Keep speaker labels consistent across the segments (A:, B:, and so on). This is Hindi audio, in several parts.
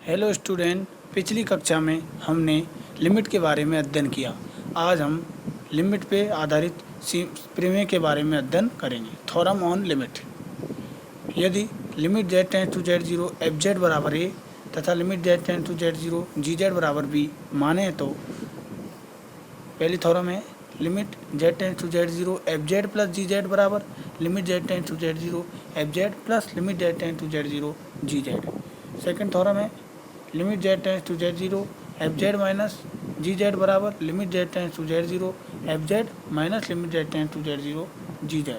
A: हेलो स्टूडेंट, पिछली कक्षा में हमने लिमिट के बारे में अध्ययन किया। आज हम लिमिट पे आधारित प्रमेय के बारे में अध्ययन करेंगे। Theorem on limit. यदि limit z tends to z0 fz बराबर a तथा limit z tends to z0 gz बराबर b माने तो पहली थ्योरम है limit z tends to z0 fz plus gz बराबर limit z tends to z0 fz plus limit z tends to z0 gz। Second theorem है limit z tends to z0 fz minus gz बराबर limit z tends to z0 fz minus limit z tends to z0 gz।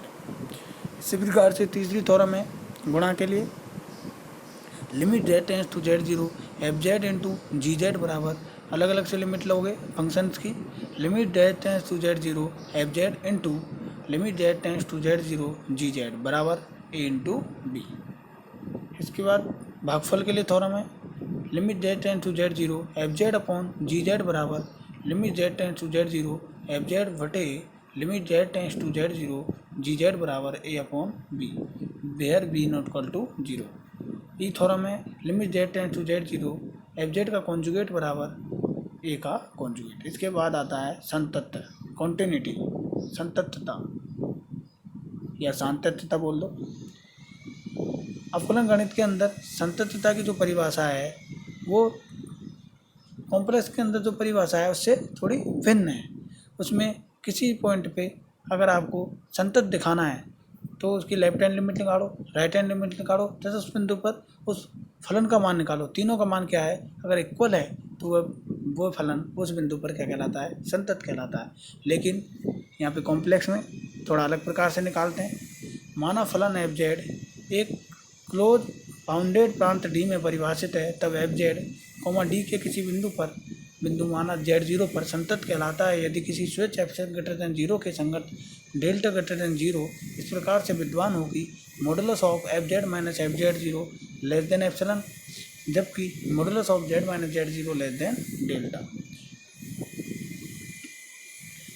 A: इसी प्रकार से तीसरी थ्योरम है गुणा के लिए limit z tends to z0 fz into gz बराबर अलग अलग से लिमिट लोगे फंक्शंस की limit z tends to z0 fz into limit z tends to z0 gz बराबर a इंटू b। इसके बाद भागफल के लिए थ्योरम है limit z tends to z0 fz upon gz बराबर limit z tends to z0 fz बटे limit z tends to z0 gz बराबर a upon b where b not equal to 0। ई थ्योरम है limit z tends to z0 fz का कॉन्जुगेट बराबर a का कॉन्जुगेट। इसके बाद आता है संतत्व कॉन्टिन्यूटी, संतत्वता या सांतत्यता बोल दो। अवकलन गणित के अंदर संतत्यता की जो परिभाषा है वो कॉम्प्लेक्स के अंदर जो परिभाषा है उससे थोड़ी भिन्न है। उसमें किसी पॉइंट पे अगर आपको संतत दिखाना है तो उसकी लेफ्ट हैंड लिमिट निकालो, राइट हैंड लिमिट निकालो तथा उस बिंदु पर उस फलन का मान निकालो। तीनों का मान क्या है, अगर इक्वल है तो वो फलन उस बिंदु पर क्या कहलाता है, संतत कहलाता है। लेकिन यहाँ पे कॉम्प्लेक्स में थोड़ा अलग प्रकार से निकालते हैं। माना फलन एफ जेड एक क्लोज बाउंडेड प्रांत डी में परिभाषित है, तब एफ जेड कॉमा डी के किसी बिंदु माना z0 पर संतत कहलाता है यदि किसी स्विच एप्सिलॉन ग्रेटर देन 0 के संगत डेल्टा ग्रेटर देन 0 इस प्रकार से विद्वान हो कि modulus of f z minus f z 0 less than epsilon, जबकि modulus of z minus z 0 less than delta.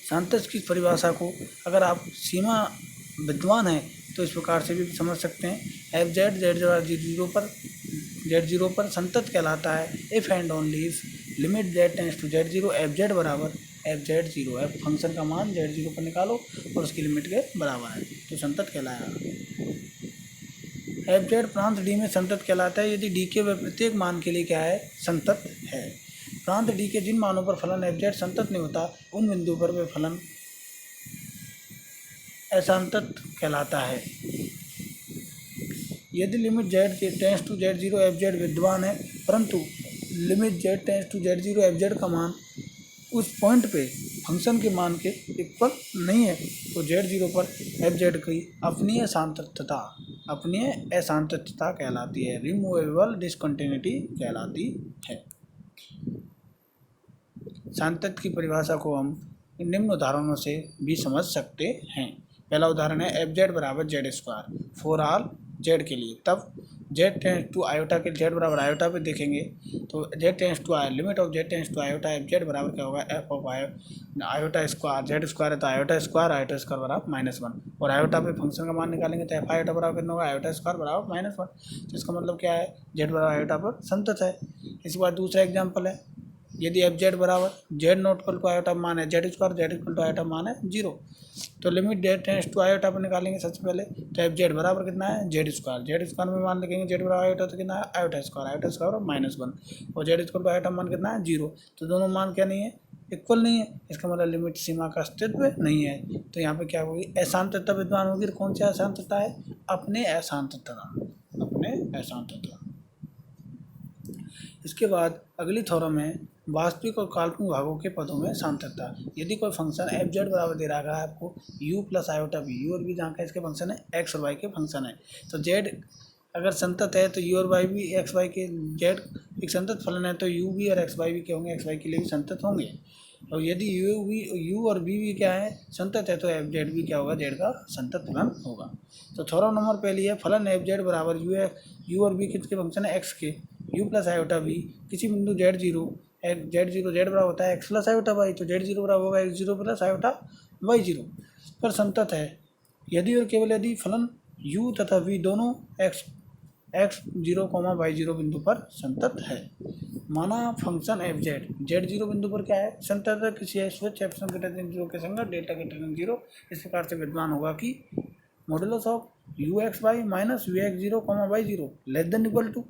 A: सांतत्य की परिभाषा को अगर आप सीमा विद्वान है तो इस प्रकार से भी समझ सकते हैं। एफ जेड z0 पर संतत कहलाता है if and only if limit z tends to z0 fz बराबर fz0 है। फंक्शन का मान z0 पर निकालो और उसकी लिमिट के बराबर है तो संतत कहलाएगा। fz प्रांत d में संतत कहलाता है यदि d के व प्रत्येक मान के लिए क्या है, संतत है। प्रांत d के जिन मानों पर फलन fz संतत नहीं होता उन बिंदु पर वे फलन असंतत कहलाता है। यदि limit z tends to z0 fz विद्वान है परंतु limit z tends to z0 fz का मान उस पॉइंट पे फंक्शन के मान के इक्वल नहीं है तो z0 पर fz की अपनी असांतत्यता कहलाती है, रिमूवेबल डिसकंटिन्यूटी कहलाती है। सांतत्य की परिभाषा को हम निम्न उदाहरणों से भी समझ सकते हैं। पहला उदाहरण है एफ जेड बराबर z square for all z के लिए, तब जेड टेंड्स टू आयोटा के जेड बराबर आयोटा पे देखेंगे तो z tends to limit of z tends to iota f z बराबर क्या होगा, f of iota square, z square है तो आयोटा स्क्वायर बराबर -1 और आयोटा पे फंक्शन का मान निकालेंगे तो एफ आयोटा बराबर कितना होगा, आयोटा स्क्वायर बराबर -1। तो इसका मतलब क्या है, जेड बराबर आयोटा पर संतत है। इसके बाद दूसरा एग्जाम्पल है यदि एफ जेड बराबर z not equal to iota मान है z square, z equal to iota मान है 0 तो limit z tends to iota पर निकालेंगे सबसे पहले तो एफ जेड बराबर कितना है, जेड स्क्वायर में मान लिखेंगे जेड बराबर आयोटा तो कितना है, आयोटा स्क्वायर -1 और जेड इक्वल टू आयोटा मान कितना है 0। तो दोनों मान क्या नहीं है, इक्वल नहीं है। इसका मतलब लिमिट सीमा का अस्तित्व नहीं है। तो यहाँ पे क्या होगी, अशांतता विद्वान होगी। कौन सी अशांतता है, अपने अशांतता। इसके बाद अगली थ्योरम है वास्तविक और काल्पनिक भागों के पदों में सांतत्यता। यदि कोई फंक्शन एफ जेड बराबर दे रहा है आपको u plus iota v, u और v जहाँ का इसके फंक्शन है x और y के फंक्शन है तो z अगर संतत है तो u और y भी x y के, z एक संतत फलन है तो u भी और x y भी क्या होंगे, x y के लिए भी संतत होंगे। और यदि u और v भी क्या है, संतत है तो एफ जेड भी क्या होगा, z का संतत फलन होगा। तो थ्योरम नंबर पहली है फलन एफ जेड बराबर u और v किसके फंक्शन है, x के, u प्लस आयोटा v किसी बिंदु z0 z बराबर होता है x प्लस आयोटा y तो z0 बराबर होगा x0 प्लस आयोटा y0 पर संतत है यदि और केवल यदि फलन u तथा v दोनों x0, y0 बिंदु पर संतत है। माना फंक्शन एफ जेड जीरो बिंदु पर क्या है संतत किसी switch epsilon greater than zero के संगत डेल्टा ग्रेटर देन जीरो इस प्रकार से विद्यमान होगा कि modulus of u x y minus u x zero comma y zero less than equal to,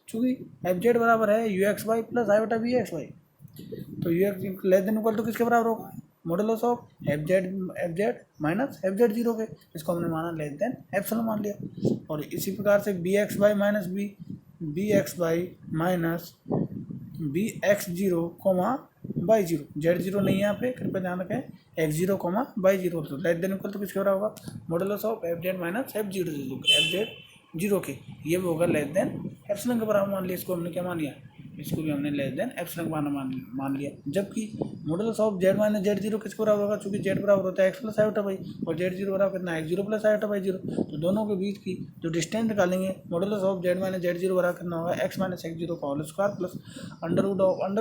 A: चूँकि एफ जेड बराबर है u x y plus i बटा वी एक्स वाई, तो u x less than equal to किसके बराबर होगा modulus of f z minus f z zero के, इसको हमने माना लेस देन एप्सिलॉन मान लिया। और इसी प्रकार से b x y minus b x y minus b x zero comma y zero, z zero नहीं है यहाँ पे कृपया ध्यान रखें, x zero comma y zero, तो लेस देन इक्वल तो किसके बराबर होगा modulus of f z minus f z zero के, ये भी होगा लेस देन एप्सिलॉन के बराबर मान लिया। इसको हमने क्या मान लिया, इसको भी हमने लेस देन एप्सिलॉन मान लिया। जबकि modulus of z minus z zero किसके बराबर होगा, चूँकि जेड बराबर होता है एक्स प्लस आयोटा बाई और जेड जीरो बराबर कितना x zero plus iota y zero, तो दोनों के बीच की जो डिस्टेंस निकालेंगे modulus of z minus z zero बराबर कितना होगा एक्स माइनस एक्स जीरो का whole square plus under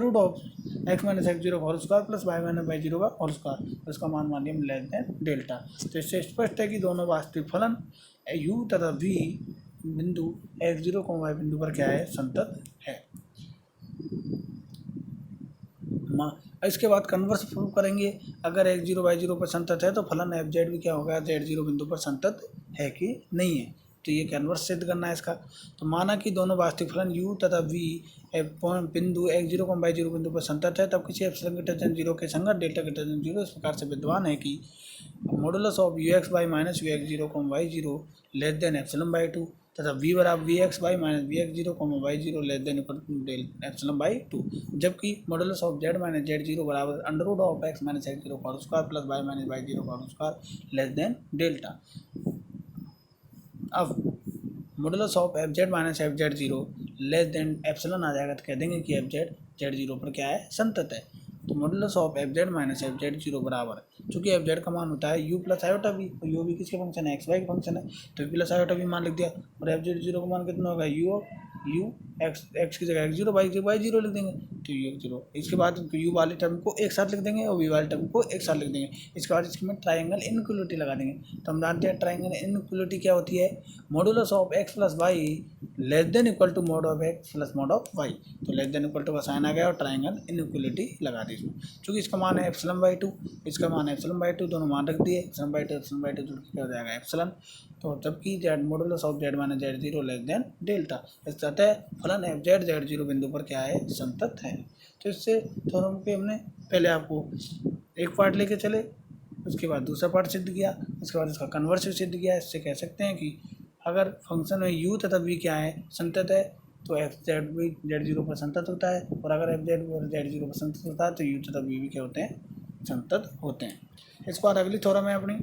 A: root of x minus x zero का whole square plus y minus y zero का होल स्क्वायर, तो इसका मान मान लिया लेस देन डेल्टा। तो इससे स्पष्ट है कि दोनों वास्तविक फलन यू तथा वी बिंदु एक्स जीरो को वाई बिंदु पर क्या है संतत है। इसके बाद कन्वर्स प्रूव करेंगे, अगर एक्स जीरो वाई जीरो पर संतत है तो फलन एफ जेड भी क्या होगा जेड जीरो बिंदु पर संतत है कि नहीं है, तो ये कन्वर्स सिद्ध करना है इसका। तो माना कि दोनों वास्तविक फलन u तथा v बिंदु एक्स जीरो वाई जीरो बिंदु पर संतत है, तब किसी एप्सिलॉन ग्रेटर देन जीरो के संगत डेल्टा ग्रेटर देन जीरो इस प्रकार से विद्यमान है कि modulus of u x y minus u x zero y zero less than epsilon by two तथा v बराबर v x y minus v x zero y zero less than equal to epsilon by two, जबकि modulus of z minus z zero बराबर under root of x minus x zero का whole square plus y minus y zero का whole square less than delta. अब modulus of f z minus f z zero less than epsilon आ जाएगा, तो कह देंगे कि एफ जेड जीरो पर क्या है संतत है। तो modulus of f z minus f z zero बराबर, चूँकि एफ जेड का मान होता है यू प्लस आयोटा वी, और यू भी किसके फंक्शन है एक्स वाई के फंक्शन है, तो यू प्लस आयोटा वी मान लिख दिया, और एफ जेड जीरो का मान कितना होगा यू एक्स की जगह एक्स जीरो वाई जीरो लिख देंगे, तो यू एक्स जीरो। इसके बाद यू वाले टर्म को एक साथ लिख देंगे और वी वाले टर्म को एक साथ लिख देंगे। इसके बाद इसमें ट्राइंगल इनइक्वलिटी लगा देंगे, तो हम जानते हैं ट्राइंगल इनइक्वलिटी क्या होती है, modulus of x plus y less than equal to mod of x plus mod of y, तो लेस देन इक्वल टू का साइन आ गया और ट्राइंगल इनइक्वलिटी लगा दी इसमें। चूँकि इसका मान है एप्सिलॉन बाई टू, इसका मान है एप्सिलॉन बाई टू, दोनों मान रख दिए, एप्सिलॉन बाई टू जुड़ के क्या हो जाएगा एप्सिलॉन, तो जबकि Z modulus of z minus z zero less than delta, इस सतह फलन एफ जेड जीरो बिंदु पर क्या है संतत है। तो इससे थोड़ा पे हमने पहले आपको एक पार्ट लेके चले, उसके बाद दूसरा पार्ट सिद्ध किया, उसके बाद इसका कन्वर्स भी सिद्ध किया। इससे कह सकते हैं कि अगर फंक्शन में u तथा v क्या है संतत है, तो एफ जेड भी जेड जीरो पर संतत होता है, और अगर एफ जेड जीरो पर संतत होता है तो u तथा v भी क्या होते हैं संतत होते हैं। इसके बाद अगली थोड़ा में अपनी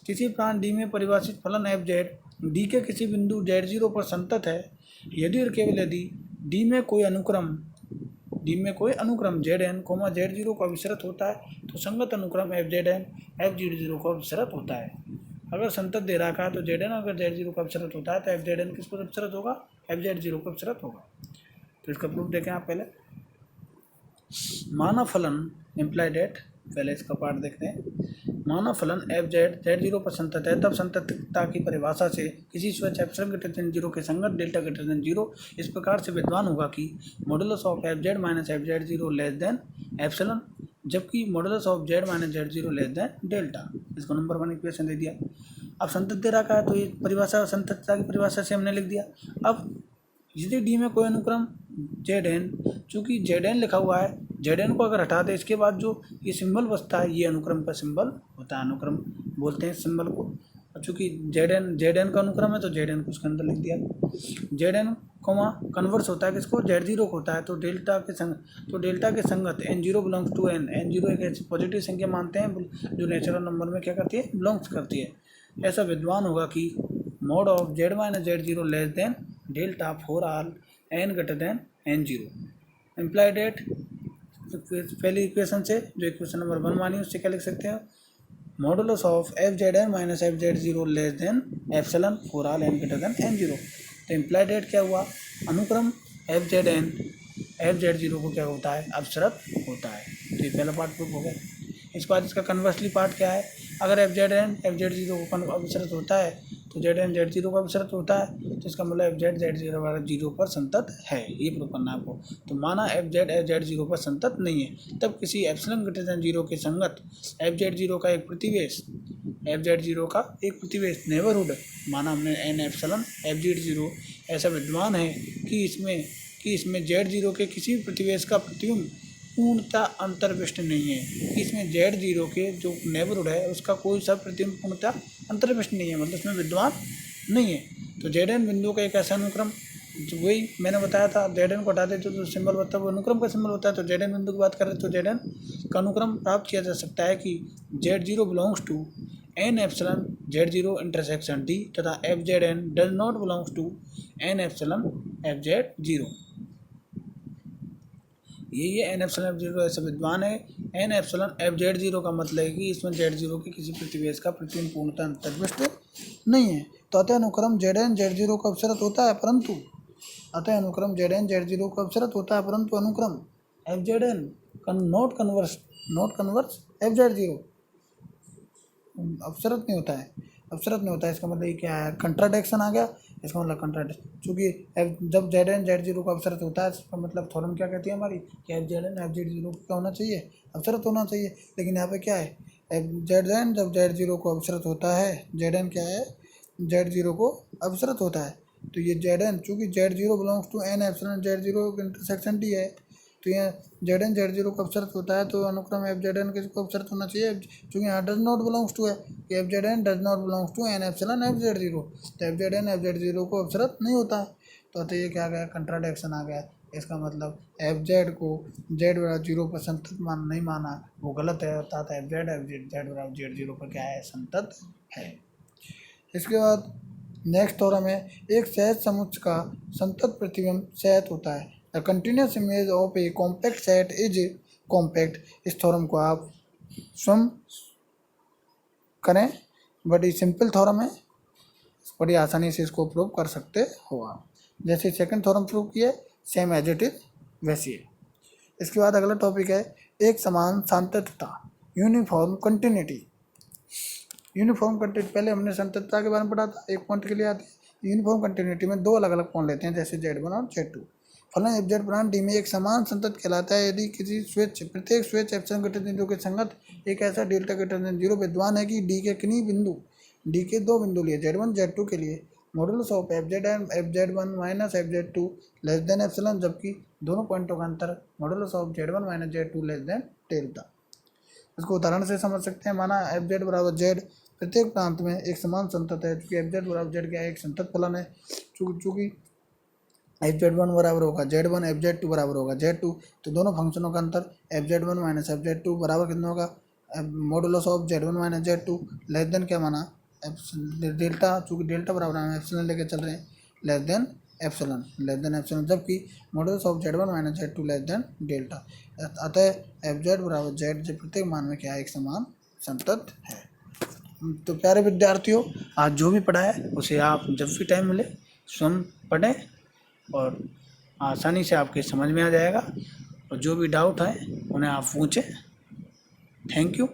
A: किसी प्रांत डी में परिभाषित फलन एफ जेड डी के किसी बिंदु जेड जीरो पर संतत है यदि और केवल यदि डी में कोई अनुक्रम z n comma z zero का विसरत होता है, तो संगत अनुक्रम f z n f z zero का विसरत होता है। अगर संतत दे रखा है तो जेड एन अगर जेड जीरो का विसरत होता है तो एफ जेड एन किस पर विसरत होगा एफ जेड जीरो का विसरत होगा। तो इसका प्रूफ देखें आप पहले, माना फलन इम्प्लाइड एट, पहले इसका पार्ट देखते हैं। माना फलन एफ जेड जीरो पर संतत है, तब संततता की परिभाषा से किसी switch epsilon greater than zero के संगत डेल्टा ग्रेटर देन जीरो इस प्रकार से विद्वान होगा कि modulus of f z minus f z zero less than epsilon, जबकि modulus of z minus z zero less than delta. इसको नंबर 1 इक्वेशन दे दिया। अब संतत दे रखा है तो ये परिभाषा संततता की परिभाषा से हमने लिख दिया। अब यदि डी में कोई अनुक्रम जेड एन, चूँकि जेड एन लिखा हुआ है, जेड एन को अगर हटा दे इसके बाद जो ये सिंबल बचता है ये अनुक्रम का सिंबल होता है, अनुक्रम बोलते हैं सिंबल को। चूँकि जेड एन का अनुक्रम है तो जेड एन को उसके अंदर लिख दिया। जेड एन कोमा कन्वर्स होता है किसको जेड जीरो को होता है, तो डेल्टा के संगत n zero belongs to n, n zero एक ऐसी पॉजिटिव संख्या मानते हैं जो नेचुरल नंबर में क्या करती है बिलोंग्स करती है। ऐसा विद्वान होगा कि mod of z minus z zero less than delta for all n greater than n zero. Implied at पहली इक्वेशन से जो इक्वेशन नंबर 1 मानी उससे क्या लिख सकते हैं, modulus of f z n minus f z zero less than epsilon for all n greater than n zero. तो इम्प्लाइड एट क्या हुआ, अनुक्रम एफ जेड जीरो को क्या होता है अवसरत होता है। तो ये पहला पार्ट प्रूफ हो गया। इसके बाद इसका कन्वर्सली पार्ट क्या है, अगर एफ जेड जीरो को अवसरत होता है तो जेड एन जेड जीरो का भी शर्त होता है, तो इसका मतलब एफ जेड जेड जीरो बराबर जीरो पर संतत है, ये प्रूव करना है आपको। तो माना एफ जेड जीरो पर संतत नहीं है, तब किसी एप्सिलॉन ग्रेटर देन जीरो के संगत एफ जेड जीरो का एक प्रतिवेश, एफ जेड जीरो का एक प्रतिवेश नेबरहुड, माना हमने n epsilon f z zero ऐसा विद्यमान है कि इसमें जेड जीरो के किसी भी प्रतिवेश का प्रतिबिंब पूर्णतः अंतर्विष्ट नहीं है, कि इसमें जेड जीरो के जो नेबरहुड है उसका कोई सा प्रतिबिंब पूर्णतः अंतर्विष्ट नहीं है, मतलब इसमें विद्यमान नहीं है। तो जेड एन बिंदु का एक ऐसा अनुक्रम, जो वही मैंने बताया था, जेड एन को हटा देते तो सिंबल होता है वो अनुक्रम का सिंबल होता है। तो जेड एन बिंदु की बात करें तो जेड एन का अनुक्रम प्राप्त किया जा सकता है कि z zero belongs to n epsilon z zero intersection d, तथा f z n does not belongs to n epsilon f z zero. ये एन एप्सिलॉन एफ जीरो ऐसा विद्यमान है। N epsilon f z zero का मतलब है कि इसमें जेड जीरो के किसी प्रतिवेश का प्रतिबिंब पूर्णतः अंतर्विष्ट नहीं है। तो अतः अनुक्रम जेड एन जेड जीरो का अपसरत होता है, परंतु अतः अनुक्रम जेड एन जेड जीरो का अपसरत होता है, परंतु अनुक्रम f z n not converse f z zero अपसरत नहीं होता है। इसका मतलब ये क्या है, कंट्राडिक्शन आ गया। इसका मतलब कंट्राडिक्शन, चूँकि जब जेड एन जेड जीरो का अपसरत होता है, इसका मतलब थ्योरम क्या कहती है हमारी, कि f z n f z zero क्या होना चाहिए, अपसरत होना चाहिए। लेकिन यहाँ पे क्या है, एफ जेड एन जब जेड जीरो को अपसरत होता है, जेड एन क्या है, जेड जीरो को अपसरत होता है। तो ये जेड एन, चूँकि z zero belongs to n epsilon z zero intersection D है, तो यहाँ जेड एन जेड जीरो का अपसरत होता है, तो अनुक्रम एफ जेड एन किसको अपसरत होना चाहिए, क्योंकि यहाँ डज नॉट बिलोंग्स टू है, कि f z n does not belongs to n epsilon f z zero, तो f z n f z zero को अपसरत नहीं होता है। तो ये क्या गया, कंट्राडिक्शन आ गया। इसका मतलब एफ जेड को जेड बराबर जीरो पर संतत नहीं माना, वो गलत है, अर्थात एफ जेड जेड बराबर जेड जीरो पर क्या है, संतत है। इसके बाद नेक्स्ट थ्योरम है, एक सहज समुच्चय का संतत प्रतिबिंब सहज होता है। The continuous image of A compact set is compact. इस थ्योरम को आप स्वयं करें, बड़ी सिंपल थ्योरम है, बड़ी आसानी से इसको प्रूव कर सकते हो आप। जैसे सेकंड थ्योरम प्रूव किए, सेम एज इट इज वैसी है। इसके बाद अगला टॉपिक है एक समान सातत्यता, यूनिफॉर्म कंटिन्यूटी। यूनिफॉर्म कंटिन्यूटी, पहले हमने संततता के बारे में पढ़ा था, एक पॉइंट के लिए आते हैं। यूनिफॉर्म कंटिन्यूटी में दो अलग अलग पॉइंट लेते हैं, जैसे Z1 और Z2। फलन एफ जेड प्रांत डी में एक समान संतत कहलाता है यदि किसी प्रत्येक स्वेच्छ एप्सिलॉन ग्रेटर देन जीरो के संगत एक ऐसा डेल्टा ग्रेटर देन जीरो विद्यमान है कि डी के किन्हीं बिंदु, डी के दो बिंदु लिए Z1 Z2 के लिए modulus of f z one minus f z two less than epsilon, जबकि दोनों पॉइंटों का अंतर modulus of Z1 minus Z2 less than delta. इसको उदाहरण से समझ सकते हैं। माना एफ जेड बराबर जेड प्रत्येक प्रांत में एक समान संतत है, चूँकि एफ जेड बराबर जेड क्या है, एक संतत फलन है। चूँकि एफ जेड वन बराबर होगा Z1, एफ जेड टू बराबर होगा Z2, तो दोनों फंक्शनों का अंतर f z one minus f z two बराबर कितना होगा, modulus of Z1 minus Z2 less than क्या माना, डेल्टा, चूँकि डेल्टा बराबर हम एप्सिलॉन लेके चल रहे हैं, लेस देन एप्सिलॉन, जबकि modulus of Z1 minus Z2 less than delta. अतः एफ जेड बराबर जेड प्रत्येक मान में क्या है, एक समान संतत है। तो प्यारे विद्यार्थियों, आज जो भी पढ़ा है उसे आप जब भी टाइम मिले स्वयं पढ़ें और आसानी से आपके समझ में आ जाएगा, और जो भी डाउट है उन्हें आप पूछें। Thank you.